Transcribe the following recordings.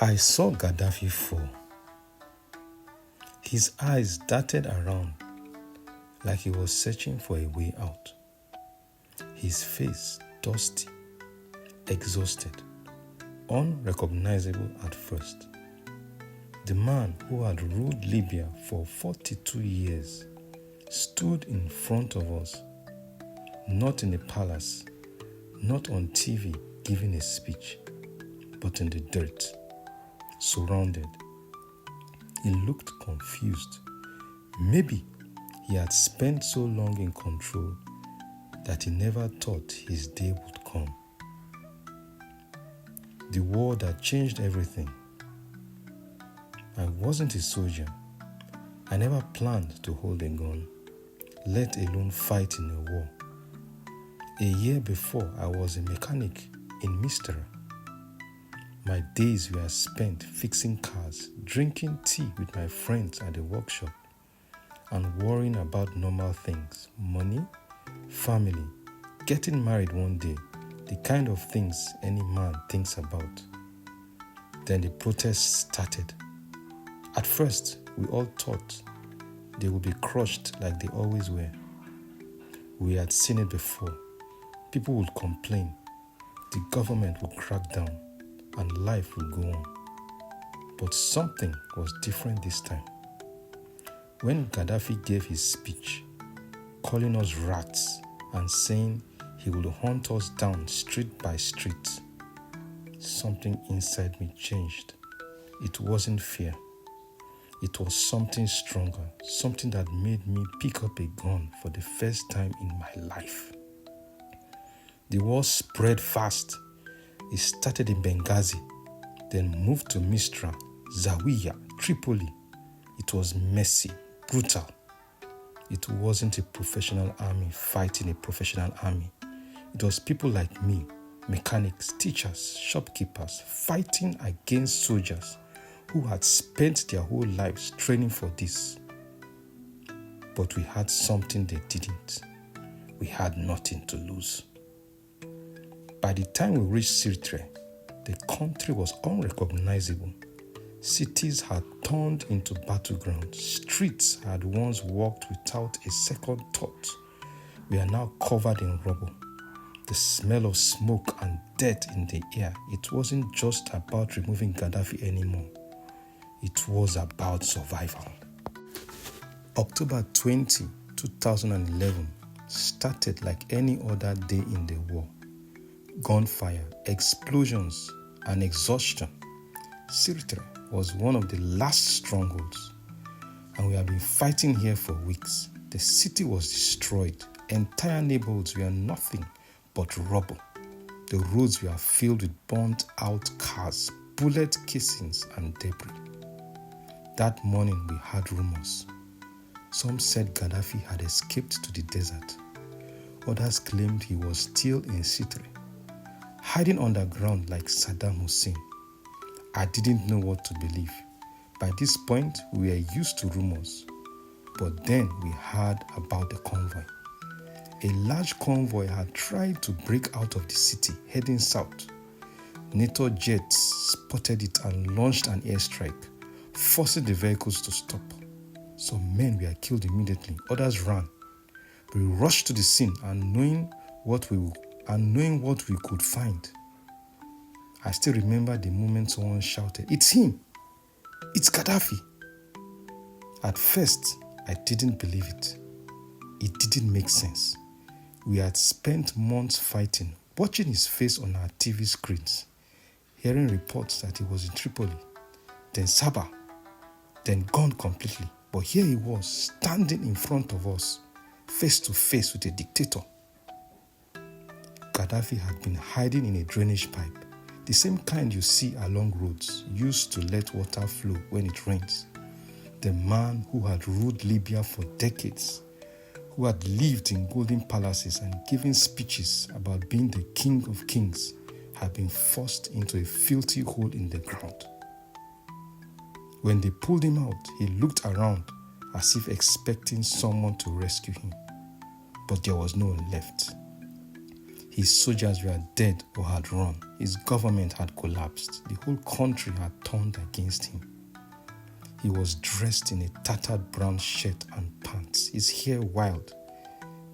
I saw Gaddafi fall. His eyes darted around like he was searching for a way out. His face dusty, exhausted, unrecognizable at first. The man who had ruled Libya for 42 years stood in front of us, not in a palace, not on TV giving a speech, but in the dirt, surrounded. He looked confused. Maybe he had spent so long in control that he never thought his day would come. The war that changed everything. I wasn't a soldier. I never planned to hold a gun, let alone fight in a war. A year before, I was a mechanic in Mistera. My days were spent fixing cars, drinking tea with my friends at the workshop, and worrying about normal things: money, family, getting married one day, the kind of things any man thinks about. Then the protests started. At first, we all thought they would be crushed like they always were. We had seen it before. People would complain, the government would crack down, and life would go on. But something was different this time. When Gaddafi gave his speech, calling us rats and saying he would hunt us down street by street, something inside me changed. It wasn't fear. It was something stronger, something that made me pick up a gun for the first time in my life. The war spread fast. It started in Benghazi, then moved to Mistra, Zawiya, Tripoli. It was messy, brutal. It wasn't a professional army fighting a professional army. It was people like me, mechanics, teachers, shopkeepers, fighting against soldiers who had spent their whole lives training for this. But we had something they didn't. We had nothing to lose. By the time we reached Sirte, the country was unrecognizable. Cities had turned into battlegrounds. Streets I had once walked without a second thought. We are now covered in rubble. The smell of smoke and death in the air. It wasn't just about removing Gaddafi anymore. It was about survival. October 20, 2011 started like any other day in the war. Gunfire, explosions, and exhaustion. Sirte was one of the last strongholds, and we have been fighting here for weeks. The city was destroyed. Entire neighborhoods were nothing but rubble. The roads were filled with burnt-out cars, bullet casings, and debris. That morning we heard rumors. Some said Gaddafi had escaped to the desert. Others claimed he was still in Sirte, hiding underground like Saddam Hussein. I didn't know what to believe. By this point, we were used to rumors. But then we heard about the convoy. A large convoy had tried to break out of the city, heading south. NATO jets spotted it and launched an airstrike, forcing the vehicles to stop. Some men were killed immediately, others ran. We rushed to the scene and knowing what we could find. I still remember the moment someone shouted, "It's him! It's Gaddafi!" At first, I didn't believe it. It didn't make sense. We had spent months fighting, watching his face on our TV screens, hearing reports that he was in Tripoli, then Sabah, then gone completely. But here he was, standing in front of us, face to face with a dictator. Gaddafi had been hiding in a drainage pipe, the same kind you see along roads, used to let water flow when it rains. The man who had ruled Libya for decades, who had lived in golden palaces and given speeches about being the king of kings, had been forced into a filthy hole in the ground. When they pulled him out, he looked around as if expecting someone to rescue him. But there was no one left. His soldiers were dead or had run. His government had collapsed. The whole country had turned against him. He was dressed in a tattered brown shirt and pants, his hair wild,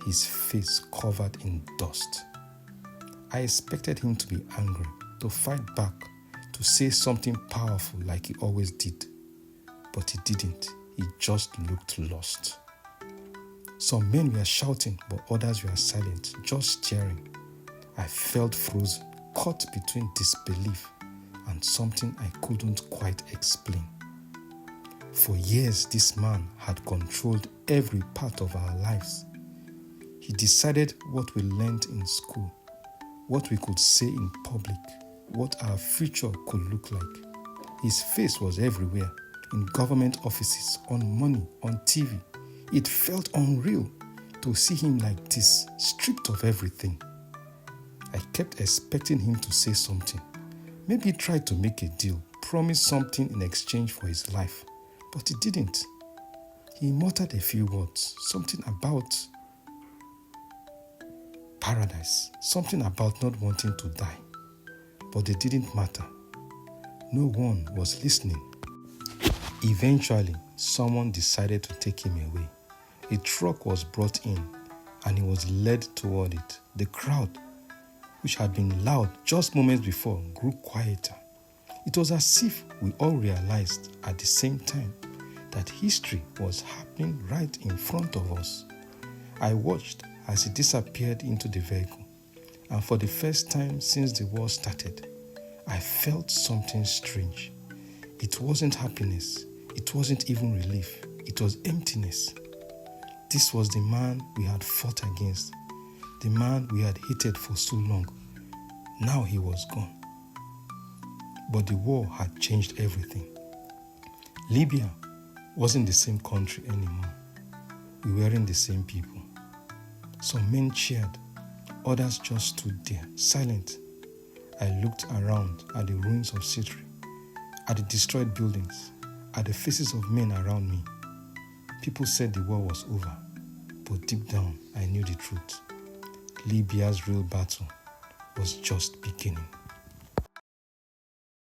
his face covered in dust. I expected him to be angry, to fight back, to say something powerful like he always did. But he didn't. He just looked lost. Some men were shouting, but others were silent, just staring. I felt frozen, caught between disbelief and something I couldn't quite explain. For years, this man had controlled every part of our lives. He decided what we learned in school, what we could say in public, what our future could look like. His face was everywhere, in government offices, on money, on TV. It felt unreal to see him like this, stripped of everything. I kept expecting him to say something. Maybe he tried to make a deal, promise something in exchange for his life. But he didn't. He muttered a few words, something about paradise, something about not wanting to die. But they didn't matter. No one was listening. Eventually, someone decided to take him away. A truck was brought in and he was led toward it. The crowd, which had been loud just moments before, grew quieter. It was as if we all realized at the same time that history was happening right in front of us. I watched as he disappeared into the vehicle, and for the first time since the war started, I felt something strange. It wasn't happiness, it wasn't even relief, it was emptiness. This was the man we had fought against, the man we had hated for so long. Now he was gone. But the war had changed everything. Libya wasn't the same country anymore. We weren't the same people. Some men cheered, others just stood there, silent. I looked around at the ruins of Sirte, at the destroyed buildings, at the faces of men around me. People said the war was over, but deep down I knew the truth. Libya's real battle was just beginning.